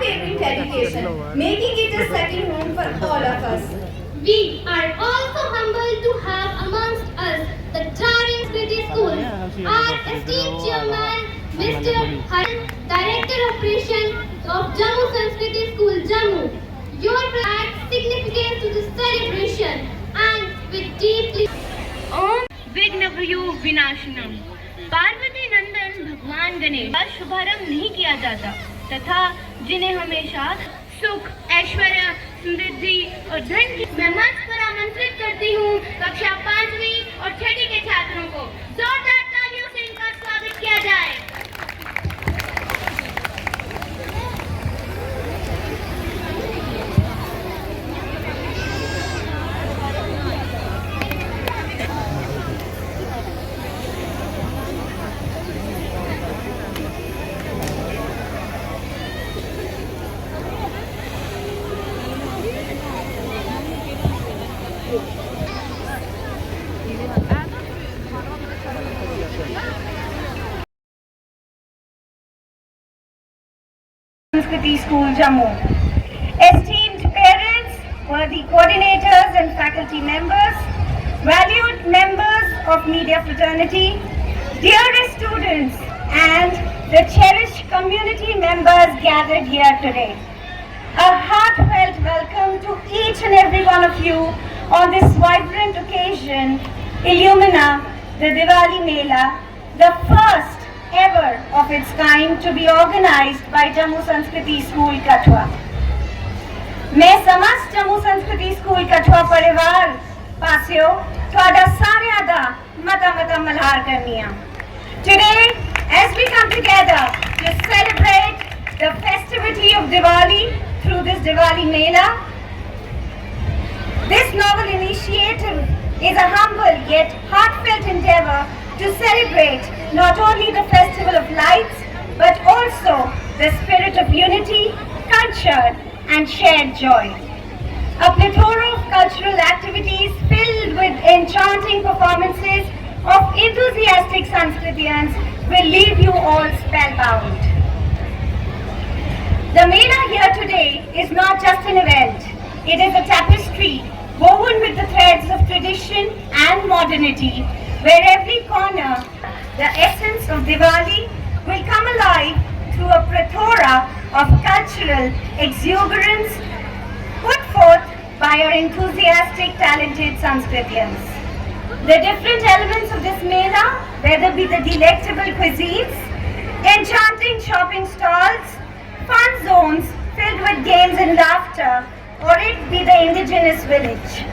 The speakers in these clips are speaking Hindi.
unwavering dedication, making it a second home for all of us. We are also humbled to have amongst us the Tariq City School, our esteemed chairman, Mr. Haran, Director of Operations of Jammu Sanskriti School, Jammu. Your adds significance to the celebration and with deeply ओम विघ्नभयो विनाशनम। पार्वती नंदन भगवान गणेश का शुभारंभ नहीं किया जाता तथा जिन्हें हमेशा सुख, ऐश्वर्य, समृद्धि और धन की। मैं मंच पर आमंत्रित करती हूँ कक्षा 5वीं और 6वीं के छात्रों को। जोरदार तालियों से इनका स्वागत किया जाए। Sanskriti School, Jammu. Esteemed parents, worthy coordinators and faculty members, valued members of media fraternity, dearest students and the cherished community members gathered here today. A heartfelt welcome to each and every one of you on this vibrant occasion, Illumina, the Diwali Mela, the first ever of its kind to be organized by Jammu Sanskriti School, Kathua. मैं समस्त जम्मू संस्कृति स्कूल कठुआ परिवार पासियो ਤੁਹਾਡਾ ਸਾਰਿਆਂ ਦਾ ਮਤਾ ਮਲਹਾਰ ਕਰਨੀਆਂ। Today, as we come together to celebrate the festivity of Diwali through this Diwali Mela, this novel initiative is a humble yet heartfelt endeavor to celebrate not only the festival of lights but also the spirit of unity, culture and shared joy. A plethora of cultural activities filled with enchanting performances of enthusiastic Sanskritians will leave you all spellbound. The Mela here today is not just an event, it is a tapestry woven with the threads of tradition and modernity, where every corner, the essence of Diwali, will come alive through a plethora of cultural exuberance put forth by our enthusiastic, talented Sanskritians. The different elements of this Mela, whether be the delectable cuisines, enchanting shopping stalls, fun zones filled with games and laughter, or it be the indigenous village.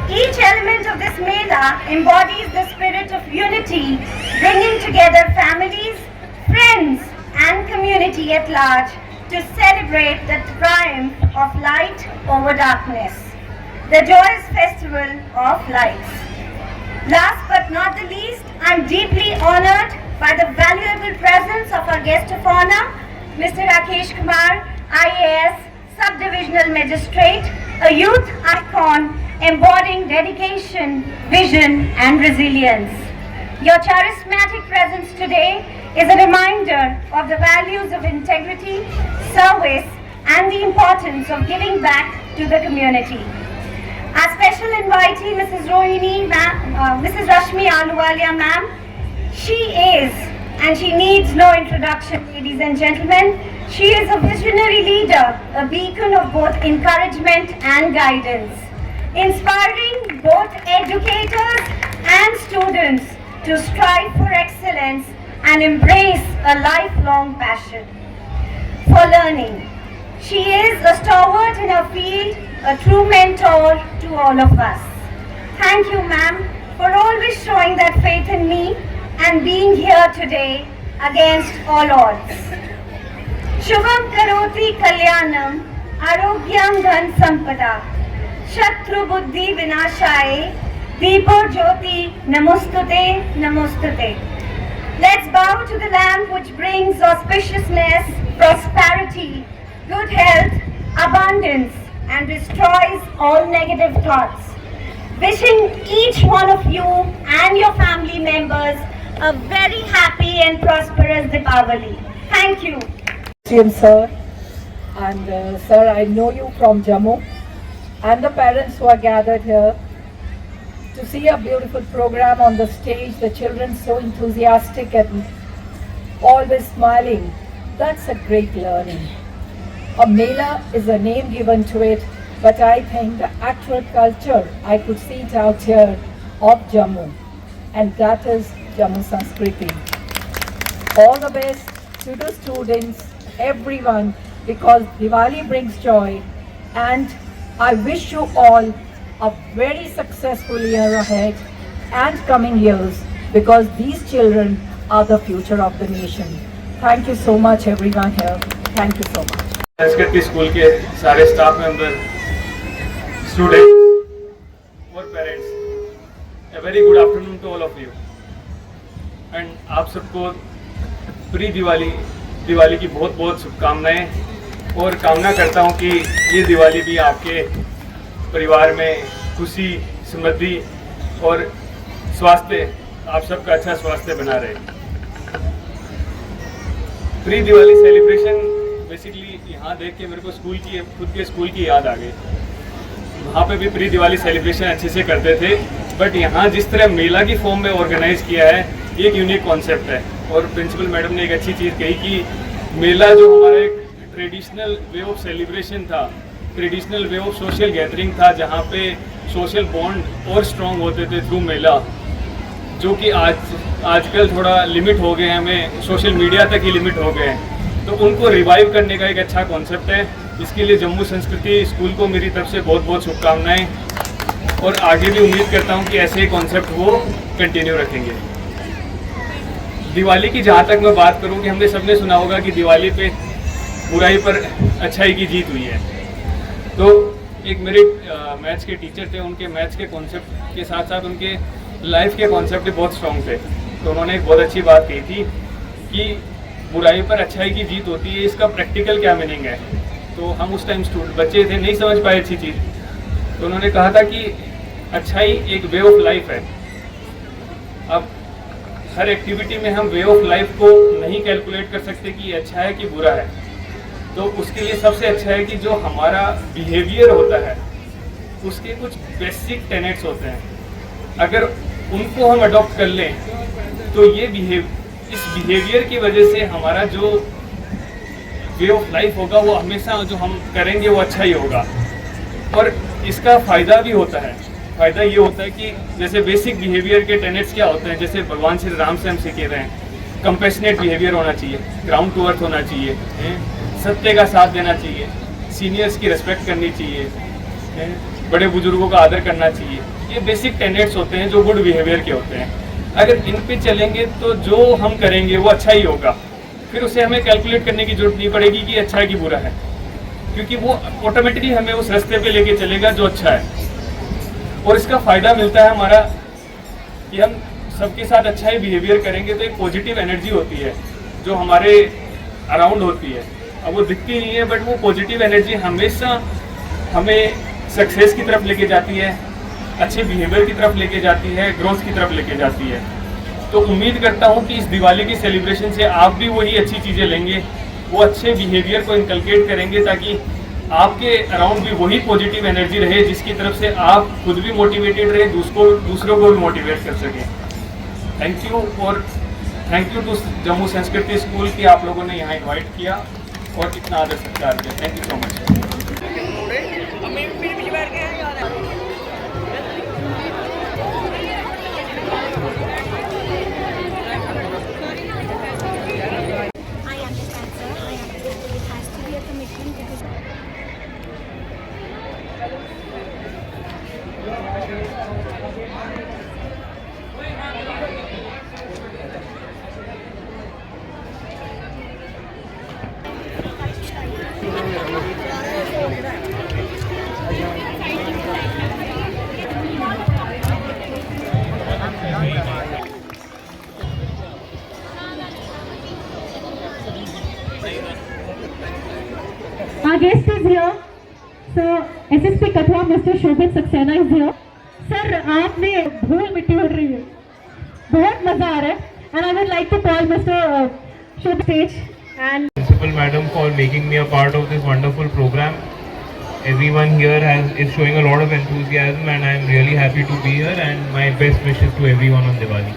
Each element of this Mela embodies the spirit of unity, bringing together families, friends and community at large to celebrate the triumph of light over darkness, the joyous festival of lights. Last but not the least, I am deeply honored by the valuable presence of our guest of honor, Mr. Rakesh Kumar, IAS, Subdivisional Magistrate, a youth icon embodying dedication, vision and resilience. Your charismatic presence today is a reminder of the values of integrity, service and the importance of giving back to the community. Our special invitee, Mrs. Rashmi Ahluwalia ma'am, she is, and she needs no introduction, ladies and gentlemen, she is a visionary leader, a beacon of both encouragement and guidance, inspiring both educators and students to strive for excellence and embrace a lifelong passion for learning. She is a stalwart in her field, a true mentor to all of us. Thank you, ma'am, for always showing that faith in me and being here today against all odds. Shubham karoti kalyanam, arogyam dhan sampada, shatru buddhi vinashaye, deepo jyoti namostute namostute. Let's bow to the lamp which brings auspiciousness, prosperity, good health, abundance, and destroys all negative thoughts. Wishing each one of you and your family members a very happy and prosperous Deepavali. Thank you. Sir, And sir, I know you from Jammu, and the parents who are gathered here to see a beautiful program on the stage, the children so enthusiastic and always smiling. That's a great learning. A Mela is a name given to it, but I think the actual culture, I could see it out here of Jammu, and that is Jammu Sanskriti. All the best to the students, everyone, because Diwali brings joy, and I wish you all a very successful year ahead and coming years, because these children are the future of the nation. Thank you so much everyone here. Thank you so much. संस्कृति स्कूल के सारे स्टाफ मेंबर, स्टूडेंट्स और parents, a very good afternoon to all of you. And आप सबको प्री दिवाली की बहुत बहुत शुभकामनाएं, और कामना करता हूं कि ये दिवाली भी आपके परिवार में खुशी, समृद्धि और स्वास्थ्य, आप सबका अच्छा स्वास्थ्य बना रहे। प्री दिवाली सेलिब्रेशन बेसिकली यहाँ देख के मेरे को खुद के स्कूल की याद आ गई। वहाँ पे भी प्री दिवाली सेलिब्रेशन अच्छे से करते थे, बट यहाँ जिस तरह मेला की फॉर्म में ऑर्गेनाइज किया है, एक यूनिक कॉन्सेप्ट है। और प्रिंसिपल मैडम ने एक अच्छी चीज़ कही कि मेला जो हमारा एक ट्रेडिशनल वे ऑफ सेलिब्रेशन था, traditional way of social gathering था, जहाँ पे सोशल बॉन्ड और स्ट्रॉन्ग होते थे थ्रू मेला, जो कि आजकल थोड़ा लिमिट हो गए हैं, हमें सोशल मीडिया तक ही लिमिट हो गए हैं। तो उनको रिवाइव करने का एक अच्छा कॉन्सेप्ट है। इसके लिए जम्मू संस्कृति स्कूल को मेरी तरफ से बहुत बहुत शुभकामनाएं, और आगे भी उम्मीद करता हूँ कि ऐसे ही कॉन्सेप्ट वो कंटिन्यू रखेंगे। दिवाली की जहाँ तक मैं बात करूँ, कि हमने सबने सुना होगा कि दिवाली पे बुराई पर अच्छाई की जीत हुई है। तो एक मेरे मैथ्स के टीचर थे, उनके मैथ्स के कॉन्सेप्ट के साथ साथ उनके लाइफ के कॉन्सेप्ट भी बहुत स्ट्रॉन्ग थे। तो उन्होंने एक बहुत अच्छी बात कही थी कि बुराई पर अच्छाई की जीत होती है, इसका प्रैक्टिकल क्या मीनिंग है। तो हम उस टाइम बच्चे थे, नहीं समझ पाए अच्छी चीज़। तो उन्होंने कहा था कि अच्छाई एक वे ऑफ लाइफ है। अब हर एक्टिविटी में हम वे ऑफ लाइफ को नहीं कैलकुलेट कर सकते कि अच्छा है कि बुरा है। तो उसके लिए सबसे अच्छा है कि जो हमारा बिहेवियर होता है, उसके कुछ बेसिक टेनेट्स होते हैं, अगर उनको हम अडॉप्ट कर लें तो इस बिहेवियर की वजह से हमारा जो वे ऑफ लाइफ होगा वो हमेशा जो हम करेंगे वो अच्छा ही होगा। और इसका फ़ायदा भी होता है। फ़ायदा ये होता है कि जैसे बेसिक बिहेवियर के टेनेट्स क्या होते हैं, जैसे भगवान श्री राम से हम सीखे रहे हैं, कंपैशनेट बिहेवियर होना चाहिए, ग्राउंड टू अर्थ होना चाहिए, सत्य का साथ देना चाहिए, सीनियर्स की रिस्पेक्ट करनी चाहिए, बड़े बुजुर्गों का आदर करना चाहिए। ये बेसिक टेनेट्स होते हैं जो गुड बिहेवियर के होते हैं। अगर इन पे चलेंगे तो जो हम करेंगे वो अच्छा ही होगा, फिर उसे हमें कैलकुलेट करने की जरूरत नहीं पड़ेगी कि अच्छा है कि बुरा है, क्योंकि वो ऑटोमेटिकली हमें उस रास्ते पे लेके चलेगा जो अच्छा है। और इसका फ़ायदा मिलता है हमारा कि हम सबके साथ अच्छा ही बिहेवियर करेंगे तो एक पॉजिटिव एनर्जी होती है जो हमारे अराउंड होती है। अब वो दिखती नहीं है, बट वो पॉजिटिव एनर्जी हमेशा हमें सक्सेस की तरफ लेके जाती है, अच्छे बिहेवियर की तरफ लेके जाती है, ग्रोथ की तरफ लेके जाती है। तो उम्मीद करता हूँ कि इस दिवाली की सेलिब्रेशन से आप भी वही अच्छी चीज़ें लेंगे, वो अच्छे बिहेवियर को इनकलकेट करेंगे, ताकि आपके अराउंड भी वही पॉजिटिव एनर्जी रहे जिसकी तरफ से आप खुद भी मोटिवेटेड रहे, दूसरों को भी मोटिवेट कर सकें। थैंक यू, और थैंक यू टू जम्मू संस्कृति स्कूल की आप लोगों ने यहाँ इन्वाइट किया और इतना आदर सत्कार किया। Thank you so much. Our guest is here. So SSP Kathua, Mr. Shobhit Saxena is here. Sir, आपने धूल मिट्टी उड़ रही है, बहुत मजा आ रहा है. And I would like to call Mr. Shobhit stage and principal madam for making me a part of this wonderful program. Everyone here is showing a lot of enthusiasm and I am really happy to be here, and my best wishes to everyone on Diwali.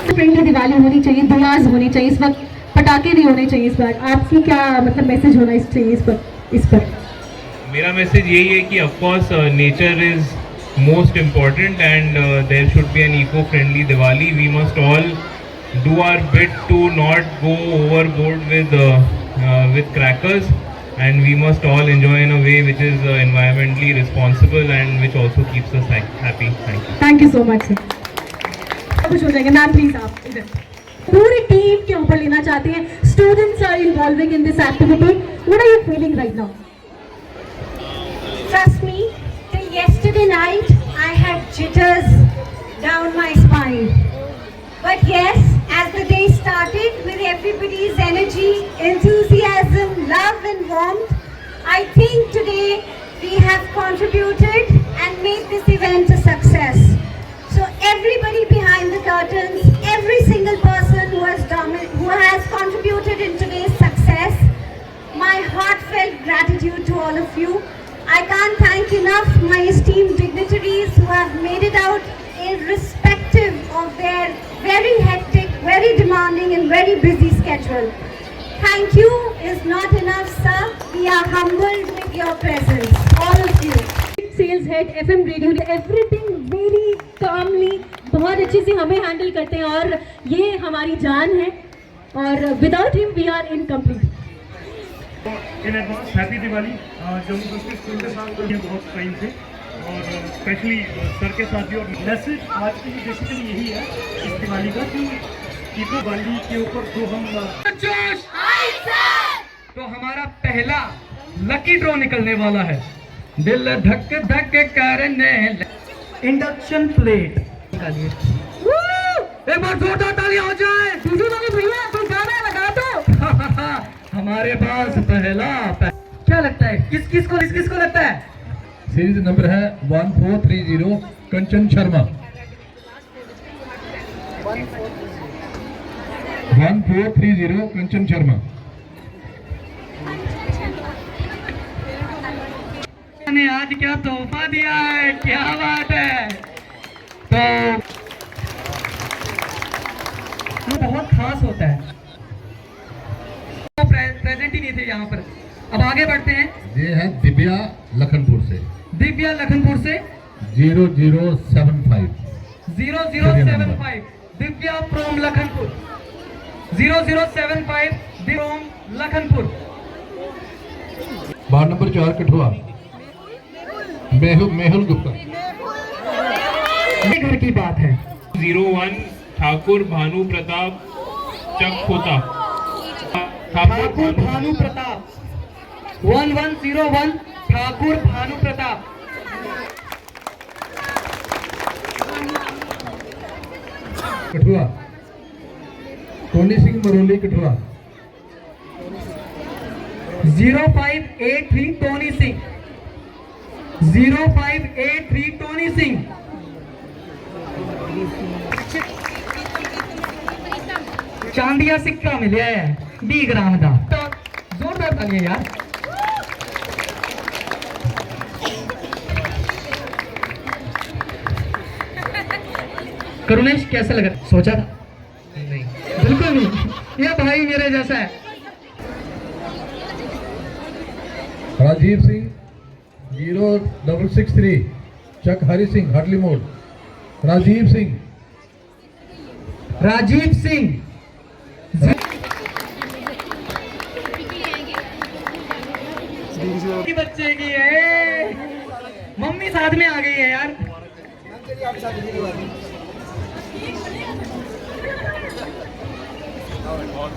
Friendly Diwali होनी चाहिए, दुआज होनी चाहिए, इस वक्त पटाखे नहीं होने चाहिए इस बार। आपकी क्या मतलब मैसेज होना चाहिए इस पर? मेरा मैसेज यही है कि of course nature is most important and there should be an eco-friendly Diwali. We must all do our bit to not go overboard with crackers, and we must all enjoy in a way which is environmentally responsible and which also keeps us happy. Thank you. Thank you so much sir. कुछ हो जाएगा मैम, प्लीज आप इधर पूरी टीम के ऊपर लेना चाहते हैं। Students are involving in this activity, what are you feeling right now? Trust me, till yesterday night I had jitters down my spine. But yes, as the day started with everybody's energy, enthusiasm, love and warmth, I think today we have contributed and made this event a success. So everybody behind the curtains, every single person who has contributed in today's success, my heartfelt gratitude to all of you. I can't thank enough my esteemed dignitaries who have made it out irrespective of their very hectic, very demanding and very busy schedule. Thank you is not enough, sir. We are humbled with your presence, all of you. Sales head FM radio, everything very calmly, बहुत अच्छे से हमें हैंडल करते हैं और ये हमारी जान है और without him we are incomplete. In advance happy Diwali. Jammu Kashmir school के साथ ये बहुत टाइम से और स्पेशली सर के साथ भी। और मैसेज आज की बेसिकली यही है इस दिवाली का कि इको दिवाली के ऊपर जो हम तो हमारा पहला लकी ड्रॉ निकलने वाला है। दिल धक धक करने इंडक्शन प्लेट निकालिए। एक बार जोरदार तालियां हो जाए। भैया कोई गाना लगा दो। हमारे पास पहला क्या लगता है? किसको लगता है? सीरीज नंबर है 1430 कंचन शर्मा। 1430 कंचन शर्मा ने आज क्या तोहफा दिया है, क्या बात है। तो वो बहुत खास होता है। वो प्रेजेंट ही नहीं थे यहाँ पर। अब आगे बढ़ते हैं। ये है दिव्या लखनपुर से। दिव्या लखनपुर से 0075 0075 Divya from Lakhanpur 0075 from Lakhanpur. Ward number 4 Kathua Mehul Gupta. ये घर की बात है। 01 Thakur Bhanu Pratap Chakkhota. Thakur Bhanu Pratap 1101 Thakur Bhanu Pratap. Kathua Tony Singh Maroli Kathua. 0583 Tony Singh 0583 Tony Singh. चांदिया सिक्का मिले है 20 ग्राम का। जोरदार तालियां यार। करुणेश कैसा लगा? सोचा था? नहीं, बिल्कुल नहीं। ये भाई मेरे जैसा है। राजीव सिंह 0663 चक हरि सिंह हरली मोड़। राजीव सिंह बच्चे की है। मम्मी साथ में आ गई है यार।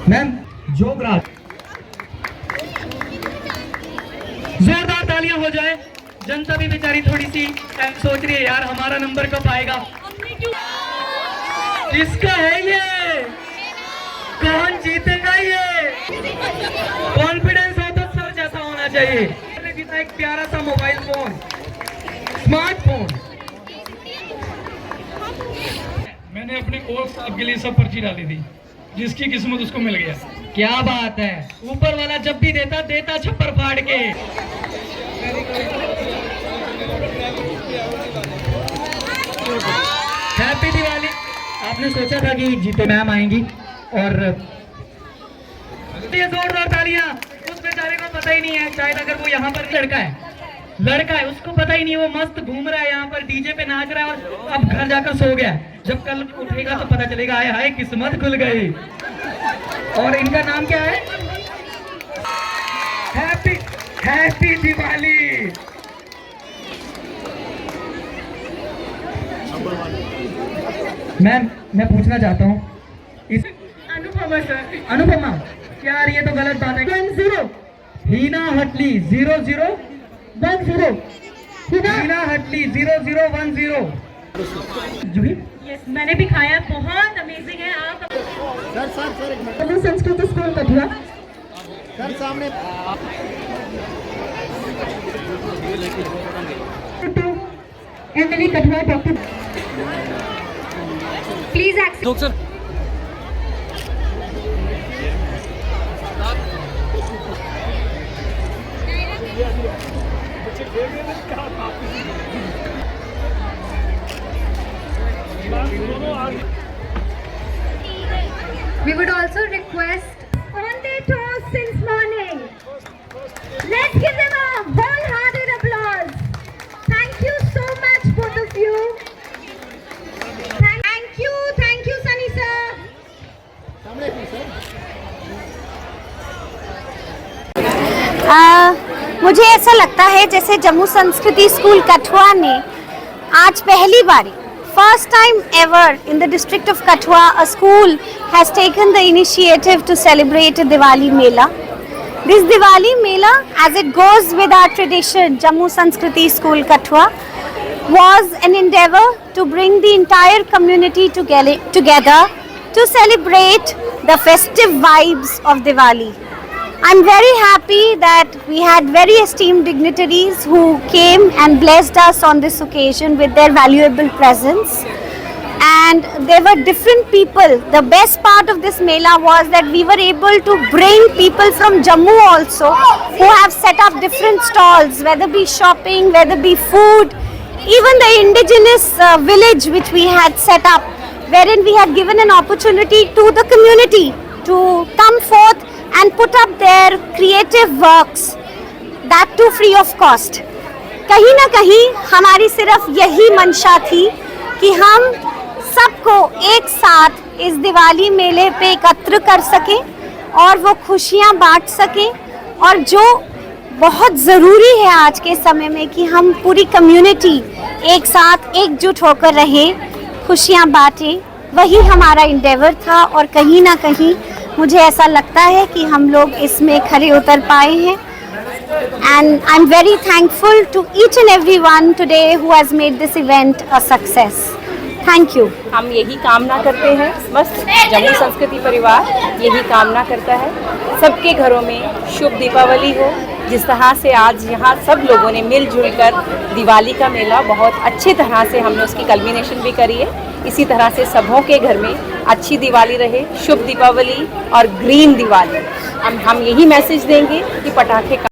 मैम जोगराज। जोरदार तालियां हो जाए। जनता भी बेचारी थोड़ी सी सोच रही है यार हमारा नंबर कब आएगा। किसका है ये? कौन जीतेगा ये? कॉन्फिडेंस हो तो सर जैसा होना चाहिए। एक प्यारा सा मोबाइल फोन, स्मार्टफोन। मैंने अपने कोच साहब के लिए सब पर्ची डाली थी। जिसकी किस्मत उसको मिल गया। क्या बात है, ऊपर वाला जब भी देता देता छप्पर फाड़ के। हैप्पी दिवाली। आपने सोचा था कि जीते मैम आएंगी और जोरदार तालियां। उस बेचारे को पता ही नहीं है, शायद अगर वो यहाँ पर लड़का है उसको पता ही नहीं, वो मस्त घूम रहा है यहाँ पर, डीजे पे नाच रहा है और अब घर जाकर सो गया। जब कल उठेगा तो पता चलेगा आए हाय किस्मत खुल गई। और इनका नाम क्या है? हैप्पी दिवाली। मैम मैं पूछना चाहता हूँ इस अनुपमा सर, अनुपमा यार ये तो गलत बात है। 10 हीना हटली 0010 हीना हटली 0010। जूही यस, मैंने भी खाया, बहुत अमेजिंग है। आप sir Sanskrit school Kathua sir सामने MLA Kathua doctor Please accept. We would also request on their toes since morning. Let's give them a wholehearted applause. Thank you so much, both of you. Thank you, Sunny sir. मुझे ऐसा लगता है जैसे जम्मू संस्कृति स्कूल कठुआ ने आज पहली बारी first time ever in the district of Kathua, a school has taken the initiative to celebrate a Diwali Mela. This Diwali Mela, as it goes with our tradition, Jammu Sanskriti School Kathua, was an endeavor to bring the entire community together to celebrate the festive vibes of Diwali. I'm very happy that we had very esteemed dignitaries who came and blessed us on this occasion with their valuable presence. And there were different people. The best part of this Mela was that we were able to bring people from Jammu also who have set up different stalls, whether be shopping, whether be food, even the indigenous village which we had set up, wherein we had given an opportunity to the community to come forth and put up their creative works, that too free of cost. कहीं ना कहीं हमारी सिर्फ यही मंशा थी कि हम सबको एक साथ इस दिवाली मेले पे एकत्र कर सकें और वो खुशियां बांट सकें, और जो बहुत ज़रूरी है आज के समय में कि हम पूरी कम्युनिटी एक साथ एकजुट होकर रहें, खुशियां बांटें, वही हमारा इंडेवर था। और कहीं ना कहीं मुझे ऐसा लगता है कि हम लोग इसमें खरे उतर पाए हैं। And I'm very thankful to each and everyone today who has made this event a success. Thank you. हम यही कामना करते हैं, बस जम्मू संस्कृति परिवार यही कामना करता है सबके घरों में शुभ दीपावली हो। जिस तरह से आज यहाँ सब लोगों ने मिलजुल कर दिवाली का मेला बहुत अच्छी तरह से हमने उसकी कल्मिनेशन भी करी है, इसी तरह से सबों के घर में अच्छी दिवाली रहे, शुभ दीपावली और ग्रीन दिवाली। हम यही मैसेज देंगे कि पटाखे